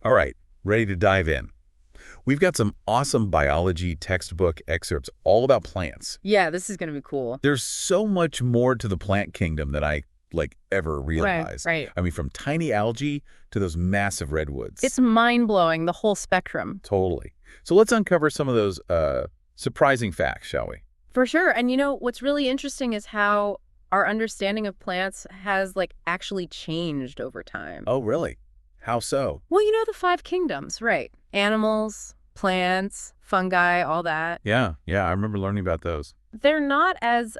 All right, ready to dive in. We've got some awesome biology textbook excerpts all about plants. Yeah, this is going to be cool. There's so much more to the plant kingdom than I, ever Right, realized. right. I mean, from tiny algae to those massive redwoods. It's mind-blowing, the whole spectrum. Totally. So let's uncover some of those surprising facts, shall we? For sure. And what's really interesting is how our understanding of plants has, actually changed over time. Oh, really? How so? Well, the five kingdoms, right? Animals, plants, fungi, all that. Yeah, I remember learning about those. They're not as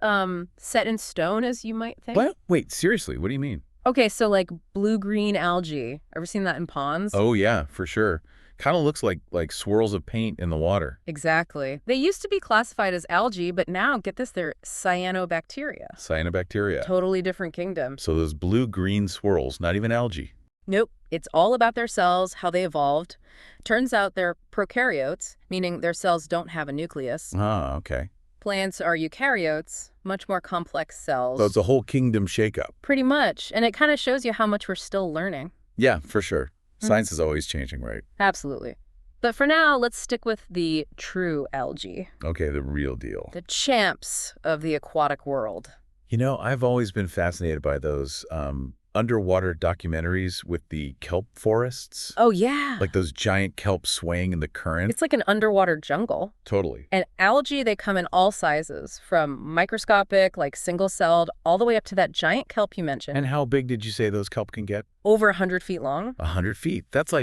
set in stone as you might think. What? Wait, seriously, what do you mean? Okay, so blue-green algae. Ever seen that in ponds? Oh, yeah, for sure. Kind of looks like swirls of paint in the water. Exactly. They used to be classified as algae, but now, get this, they're cyanobacteria. Cyanobacteria. Totally different kingdom. So those blue-green swirls, not even algae. Nope. It's all about their cells, how they evolved. Turns out they're prokaryotes, meaning their cells don't have a nucleus. Ah, okay. Plants are eukaryotes, much more complex cells. So it's a whole kingdom shakeup. Pretty much. And it kind of shows you how much we're still learning. Yeah, for sure. Science is always changing, right? Absolutely. But for now, let's stick with the true algae. Okay, the real deal. The champs of the aquatic world. I've always been fascinated by those underwater documentaries with the kelp forests. Oh, yeah. Like those giant kelp swaying in the current. It's like an underwater jungle. Totally. And algae, they come in all sizes, from microscopic, single-celled, all the way up to that giant kelp you mentioned. And how big did you say those kelp can get? Over 100 feet long. 100 feet. That's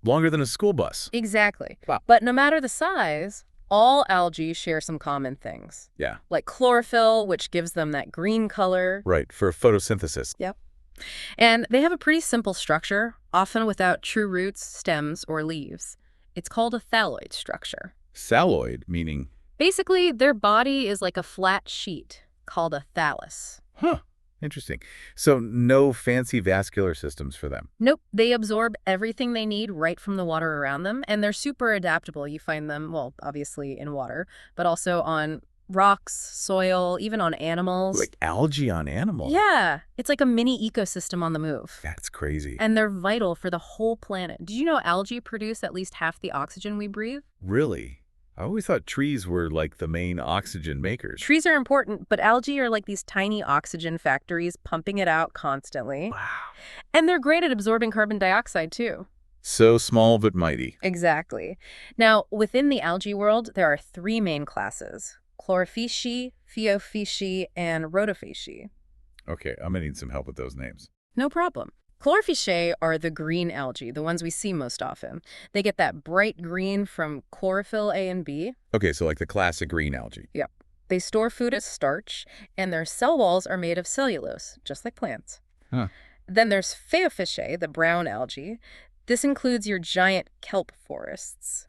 longer than a school bus. Exactly. Wow. But no matter the size, all algae share some common things. Yeah. Like chlorophyll, which gives them that green color. Right, for photosynthesis. Yep. And they have a pretty simple structure, often without true roots, stems, or leaves. It's called a thalloid structure. Thalloid, meaning? Basically, their body is like a flat sheet called a thallus. Huh. Interesting. So no fancy vascular systems for them? Nope. They absorb everything they need right from the water around them, and they're super adaptable. You find them, well, obviously in water, but also on rocks, soil, even on animals. Like algae on animals? Yeah. It's like a mini ecosystem on the move. That's crazy. And they're vital for the whole planet. Did you know algae produce at least half the oxygen we breathe? Really? I always thought trees were the main oxygen makers. Trees are important, but algae are like these tiny oxygen factories pumping it out constantly. Wow. And they're great at absorbing carbon dioxide, too. So small but mighty. Exactly. Now, within the algae world, there are three main classes: Chlorophyceae, Phaeophyceae, and Rhodophyceae. Okay, I'm gonna need some help with those names. No problem. Chlorophyceae are the green algae, the ones we see most often. They get that bright green from chlorophyll A and B. Okay, so the classic green algae. Yep. They store food as starch, and their cell walls are made of cellulose, just like plants. Huh. Then there's Phaeophyceae, the brown algae. This includes your giant kelp forests.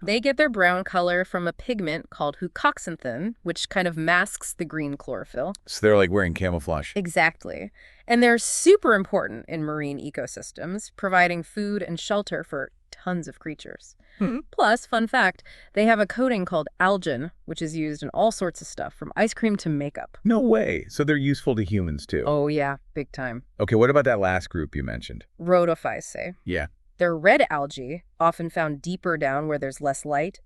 They get their brown color from a pigment called leucoxanthin, which kind of masks the green chlorophyll. So they're wearing camouflage. Exactly. And they're super important in marine ecosystems, providing food and shelter for tons of creatures. Plus, fun fact, they have a coating called algin, which is used in all sorts of stuff, from ice cream to makeup. No way. So they're useful to humans too. Oh, yeah, big time. Okay, what about that last group you mentioned? Rhodophyceae. Yeah. They're red algae, often found deeper down where there's less light.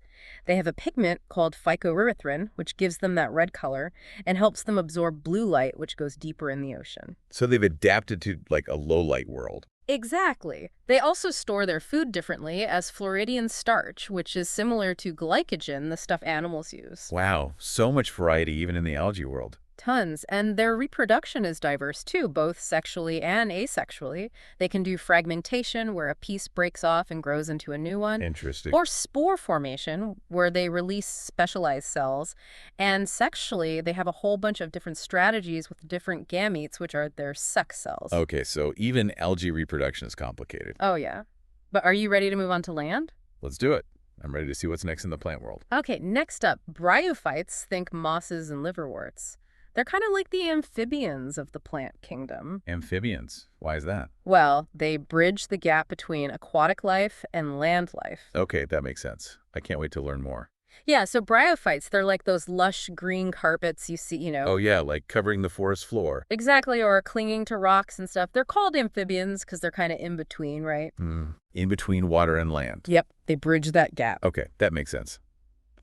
They have a pigment called phycoerythrin, which gives them that red color and helps them absorb blue light, which goes deeper in the ocean. So they've adapted to a low-light world. Exactly. They also store their food differently as Floridian starch, which is similar to glycogen, the stuff animals use. Wow, so much variety even in the algae world. Tons. And their reproduction is diverse too, both sexually and asexually. They can do fragmentation, where a piece breaks off and grows into a new one. Interesting. Or spore formation, where they release specialized cells. And sexually, they have a whole bunch of different strategies with different gametes, which are their sex cells. Okay, so even algae reproduction is complicated. Oh, yeah. But are you ready to move on to land? Let's do it. I'm ready to see what's next in the plant world. Okay, next up, bryophytes, think mosses and liverworts. They're kind of like the amphibians of the plant kingdom. Amphibians. Why is that? Well, they bridge the gap between aquatic life and land life. Okay, that makes sense. I can't wait to learn more. Yeah, so bryophytes, they're like those lush green carpets you see, Oh yeah, like covering the forest floor. exactly, or clinging to rocks and stuff. They're called amphibians because they're kind of in between, right? In between water and land. Yep, they bridge that gap. Okay, that makes sense.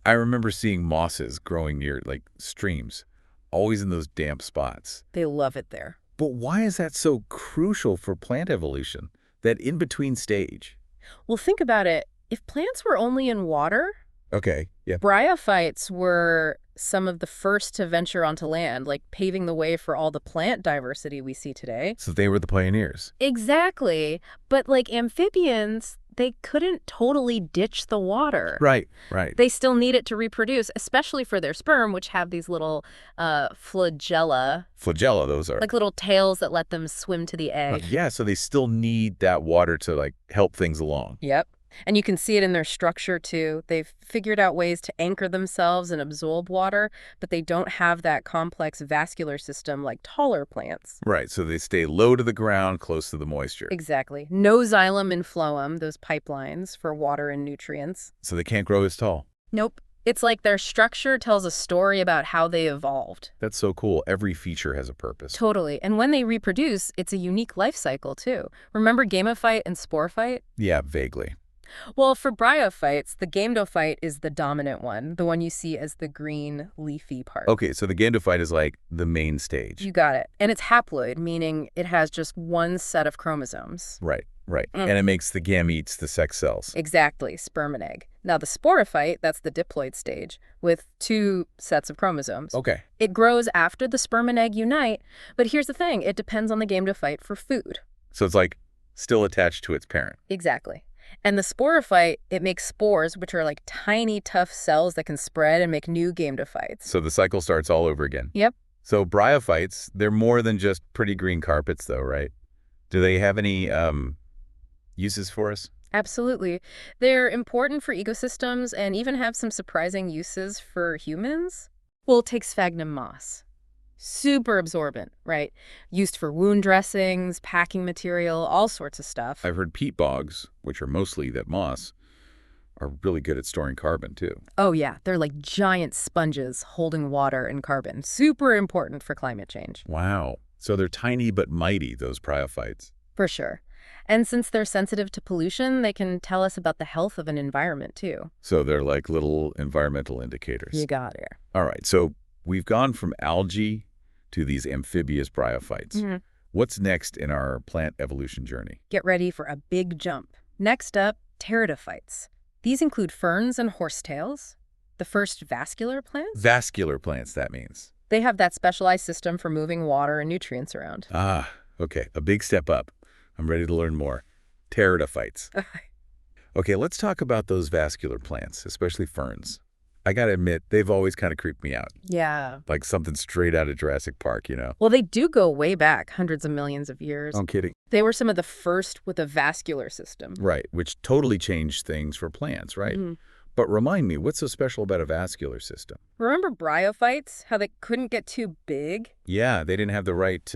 I remember seeing mosses growing near, like, streams, always in those damp spots. They love it there. But why is that so crucial for plant evolution, that in-between stage? Well, think about it. If plants were only in water, Okay, yeah. bryophytes were some of the first to venture onto land, like paving the way for all the plant diversity we see today. So they were the pioneers. Exactly. But like amphibians, they couldn't totally ditch the water. Right, right. They still need it to reproduce, especially for their sperm, which have these little flagella, Flagella, those are. like little tails that let them swim to the egg. Yeah, so they still need that water to, like, help things along. Yep. And you can see it in their structure, too. They've figured out ways to anchor themselves and absorb water, but they don't have that complex vascular system like taller plants. Right, so they stay low to the ground, close to the moisture. Exactly. No xylem and phloem, those pipelines for water and nutrients. So they can't grow as tall. Nope. It's like their structure tells a story about how they evolved. That's so cool. Every feature has a purpose. Totally. And when they reproduce, it's a unique life cycle, too. Remember gametophyte and sporophyte? Yeah, vaguely. Well, for bryophytes, the gametophyte is the dominant one, the one you see as the green, leafy part. Okay, so the gametophyte is like the main stage. You got it. And it's haploid, meaning it has just one set of chromosomes. Right, right. And it makes the gametes the sex cells. Exactly, sperm and egg. Now, the sporophyte, that's the diploid stage, with two sets of chromosomes. Okay. It grows after the sperm and egg unite, but here's the thing, it depends on the gametophyte for food. So it's like still attached to its parent. Exactly. And the sporophyte, it makes spores, which are like tiny, tough cells that can spread and make new gametophytes. So the cycle starts all over again. Yep. So bryophytes, they're more than just pretty green carpets, though, right? Do they have any uses for us? Absolutely. They're important for ecosystems and even have some surprising uses for humans. Well, take sphagnum moss. Super absorbent, right? Used for wound dressings, packing material, all sorts of stuff. I've heard peat bogs, which are mostly that moss, are really good at storing carbon, too. Oh yeah, they're like giant sponges holding water and carbon. Super important for climate change. Wow. So they're tiny but mighty, those bryophytes. For sure. And since they're sensitive to pollution, they can tell us about the health of an environment, too. So they're like little environmental indicators. You got it. All right, so we've gone from algae to these amphibious bryophytes. What's next in our plant evolution journey? Get ready for a big jump. Next up, pteridophytes. These include ferns and horsetails, the first vascular plants. Vascular plants, that means. They have that specialized system for moving water and nutrients around. Ah, okay, a big step up. I'm ready to learn more. Pteridophytes. Okay, let's talk about those vascular plants, especially ferns. I gotta admit, they've always kind of creeped me out. Yeah. Like something straight out of Jurassic Park, you know? Well, they do go way back, hundreds of millions of years. I'm kidding. They were some of the first with a vascular system. Right, which totally changed things for plants, right? But remind me, what's so special about a vascular system? Remember bryophytes? How they couldn't get too big? Yeah, they didn't have the right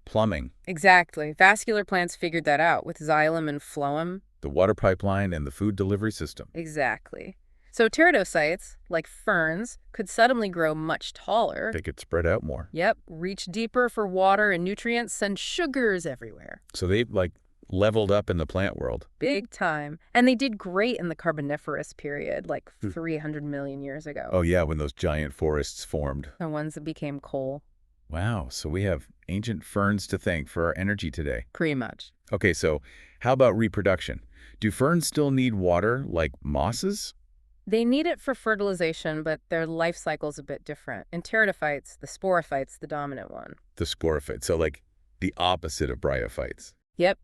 plumbing. Exactly. Vascular plants figured that out with xylem and phloem. The water pipeline and the food delivery system. Exactly. So pteridocytes, like ferns, could suddenly grow much taller. They could spread out more. Yep, reach deeper for water and nutrients, send sugars everywhere. So they, like, leveled up in the plant world. Big time. And they did great in the Carboniferous period, like 300 million years ago. Oh, yeah, when those giant forests formed. The ones that became coal. Wow, so we have ancient ferns to thank for our energy today. Pretty much. Okay, so how about reproduction? Do ferns still need water like mosses? They need it for fertilization, but their life cycle's a bit different. In pteridophytes, the sporophyte's the dominant one. The sporophyte, so like the opposite of bryophytes. Yep.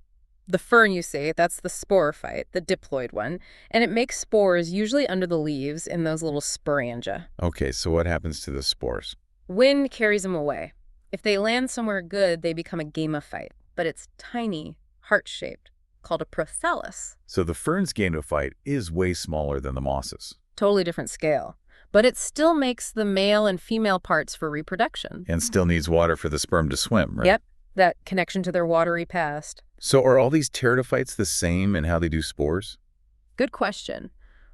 The fern, you see, that's the sporophyte, the diploid one, and it makes spores usually under the leaves in those little sporangia. Okay, so what happens to the spores? Wind carries them away. If they land somewhere good, they become a gametophyte, but it's tiny, heart-shaped, called a prothallus. So the fern's gametophyte is way smaller than the moss's. Totally different scale. But it still makes the male and female parts for reproduction. And still needs water for the sperm to swim, right? Yep, that connection to their watery past. So are all these pteridophytes the same in how they do spores? Good question.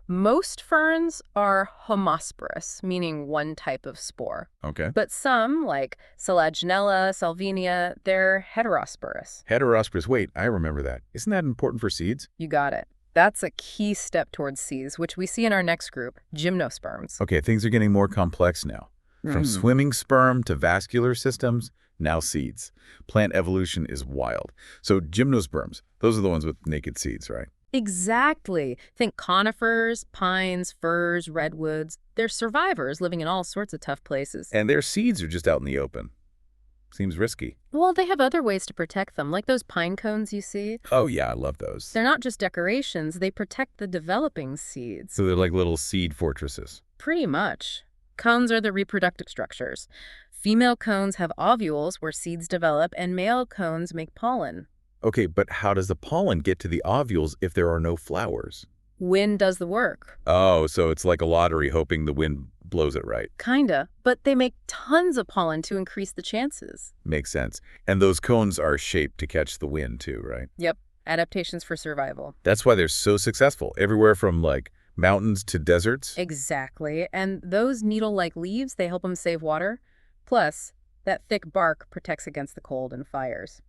Most ferns are homosporous, meaning one type of spore. Okay. But some, like Selaginella, Salvinia, they're heterosporous. Heterosporous. Wait, I remember that. Isn't that important for seeds? You got it. That's a key step towards seeds, which we see in our next group, gymnosperms. Okay, things are getting more complex now. From swimming sperm to vascular systems, now seeds. Plant evolution is wild. So gymnosperms, those are the ones with naked seeds, right? Exactly. Think conifers, pines, firs, redwoods. They're survivors living in all sorts of tough places. And their seeds are just out in the open. Seems risky. Well, they have other ways to protect them, like those pine cones you see. Oh yeah, I love those. They're not just decorations, they protect the developing seeds. So they're like little seed fortresses. Pretty much. Cones are the reproductive structures. Female cones have ovules where seeds develop, and male cones make pollen. Okay, but how does the pollen get to the ovules if there are no flowers? Wind does the work. Oh, so it's like a lottery hoping the wind blows it right. Kinda, but they make tons of pollen to increase the chances. Makes sense. And those cones are shaped to catch the wind too, right? Yep, adaptations for survival. That's why they're so successful, everywhere from like mountains to deserts. Exactly, and those needle-like leaves, they help them save water. Plus, that thick bark protects against the cold and fires.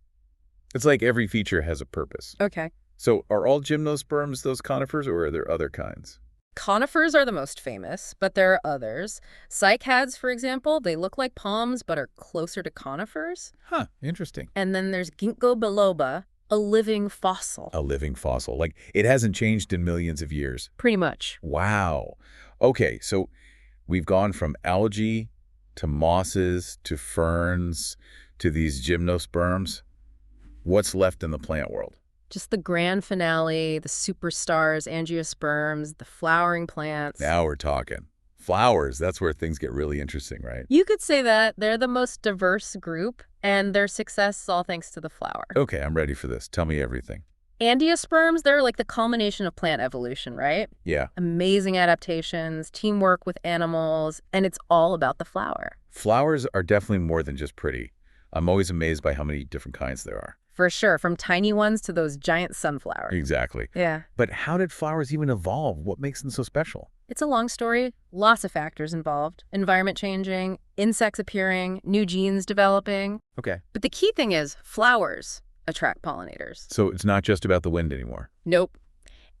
It's like every feature has a purpose. Okay. So are all gymnosperms those conifers, or are there other kinds? Conifers are the most famous, but there are others. Cycads, for example, they look like palms but are closer to conifers. Huh, interesting. And then there's Ginkgo biloba, a living fossil. A living fossil. Like, it hasn't changed in millions of years. Pretty much. Wow. Okay, so we've gone from algae to mosses to ferns to these gymnosperms. What's left in the plant world? Just the grand finale, the superstars, angiosperms, the flowering plants. Now we're talking. Flowers, that's where things get really interesting, right? You could say that. They're the most diverse group, and their success is all thanks to the flower. Okay, I'm ready for this. Tell me everything. Angiosperms, they're like the culmination of plant evolution, right? Yeah. Amazing adaptations, teamwork with animals, and it's all about the flower. Flowers are definitely more than just pretty. I'm always amazed by how many different kinds there are. For sure, from tiny ones to those giant sunflowers. Exactly. Yeah. But how did flowers even evolve? What makes them so special? It's a long story. Lots of factors involved. Environment changing, insects appearing, new genes developing. Okay. But the key thing is flowers attract pollinators. So it's not just about the wind anymore. Nope.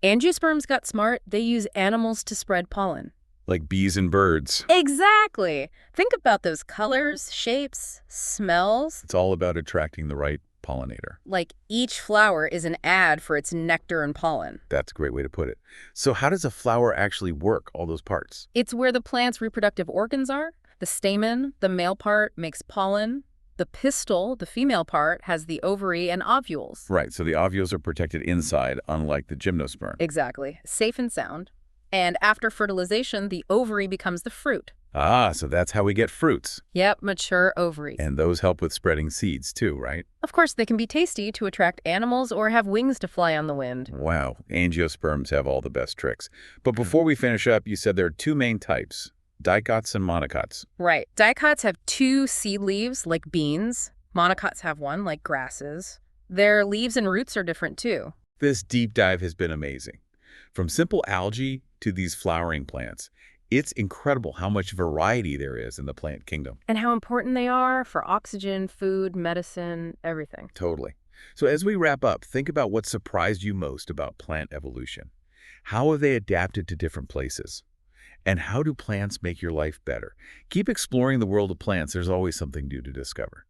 Angiosperms got smart. They use animals to spread pollen. Like bees and birds. Exactly. Think about those colors, shapes, smells. It's all about attracting the right pollinator. Like each flower is an ad for its nectar and pollen. That's a great way to put it. So how does a flower actually work, all those parts? It's where the plant's reproductive organs are. The stamen, the male part, makes pollen. The pistil, the female part, has the ovary and ovules. Right, so the ovules are protected inside, unlike the gymnosperm. Exactly. Safe and sound. And after fertilization, the ovary becomes the fruit. Ah, so that's how we get fruits. Yep, mature ovaries. And those help with spreading seeds too, right? Of course, they can be tasty to attract animals or have wings to fly on the wind. Wow, angiosperms have all the best tricks. But before we finish up, you said there are two main types, dicots and monocots. Right. Dicots have two seed leaves, like beans. Monocots have one, like grasses. Their leaves and roots are different too. This deep dive has been amazing. From simple algae to these flowering plants, it's incredible how much variety there is in the plant kingdom. And how important they are for oxygen, food, medicine, everything. Totally. So as we wrap up, think about what surprised you most about plant evolution. How have they adapted to different places? And how do plants make your life better? Keep exploring the world of plants. There's always something new to discover.